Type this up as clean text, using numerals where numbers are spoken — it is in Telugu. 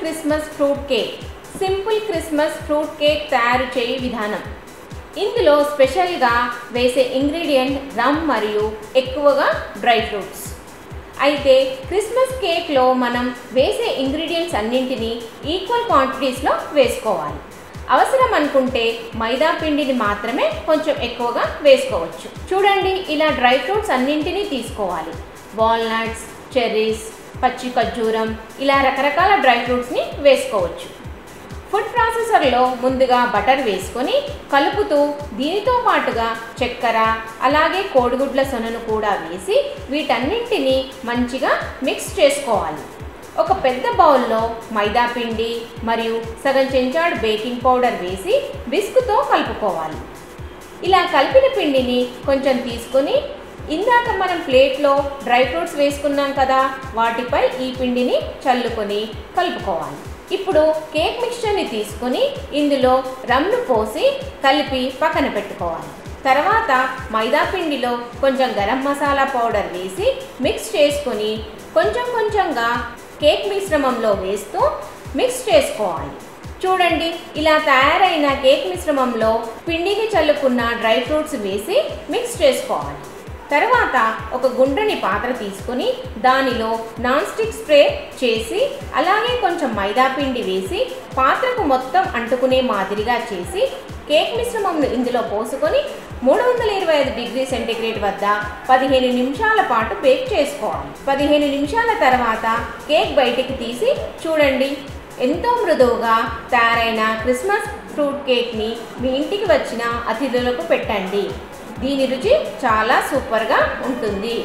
Christmas fruit cake. Simple Christmas fruit cake తయారు చేయు విధానం. ఇందులో స్పెషల్గా వేసే ఇంగ్రీడియంట్ రమ్ మరియు ఎక్కువగా డ్రై ఫ్రూట్స్. అయితే క్రిస్మస్ కేక్లో మనం వేసే ఇంగ్రీడియంట్స్ అన్నింటినీ ఈక్వల్ క్వాంటిటీస్లో వేసుకోవాలి. అవసరం అనుకుంటే మైదా పిండిని మాత్రమే కొంచెం ఎక్కువగా వేసుకోవచ్చు. చూడండి, ఇలా డ్రై ఫ్రూట్స్ అన్నింటినీ తీసుకోవాలి. వాల్నట్స్, చెర్రీస్, పచ్చి ఖర్జూరం, ఇలా రకరకాల డ్రై ఫ్రూట్స్ని వేసుకోవచ్చు. ఫుడ్ ప్రాసెసర్లో ముందుగా బటర్ వేసుకొని కలుపుతూ దీనితో పాటుగా చక్కెర అలాగే కోడిగుడ్ల సొనను కూడా వేసి వీటన్నింటినీ మంచిగా మిక్స్ చేసుకోవాలి. ఒక పెద్ద బౌల్లో మైదా పిండి మరియు సగం చెంచాడు బేకింగ్ పౌడర్ వేసి విస్కుతో కలుపుకోవాలి. ఇలా కలిపిన పిండిని కొంచెం తీసుకొని ఇందాక మనం ప్లేట్లో డ్రై ఫ్రూట్స్ వేసుకున్నాం కదా, వాటిపై ఈ పిండిని చల్లుకొని కలుపుకోవాలి. ఇప్పుడు కేక్ మిక్స్చర్ని తీసుకొని ఇందులో రమ్ను పోసి కలిపి పక్కన పెట్టుకోవాలి. తర్వాత మైదా పిండిలో కొంచెం గరం మసాలా పౌడర్ వేసి మిక్స్ చేసుకొని కొంచెం కొంచెంగా కేక్ మిశ్రమంలో వేస్తూ మిక్స్ చేసుకోవాలి. చూడండి, ఇలా తయారైన కేక్ మిశ్రమంలో పిండిని చల్లుకున్న డ్రై ఫ్రూట్స్ వేసి మిక్స్ చేసుకోవాలి. తర్వాత ఒక గుండ్రని పాత్ర తీసుకొని దానిలో నాన్ స్టిక్ స్ప్రే చేసి అలాగే కొంచెం మైదా పిండి వేసి పాత్రకు మొత్తం అంటుకునే మాదిరిగా చేసి కేక్ మిశ్రమంను ఇందులో పోసుకొని 325 డిగ్రీ సెంటీగ్రేడ్ వద్ద 15 నిమిషాల పాటు బేక్ చేసుకోవాలి. 15 నిమిషాల తర్వాత కేక్ బయటికి తీసి చూడండి, ఎంతో మృదువుగా తయారైన క్రిస్మస్ ఫ్రూట్ కేక్ని మీ ఇంటికి వచ్చిన అతిథులకు పెట్టండి. దీని రుచి చాలా సూపర్గా ఉంటుంది.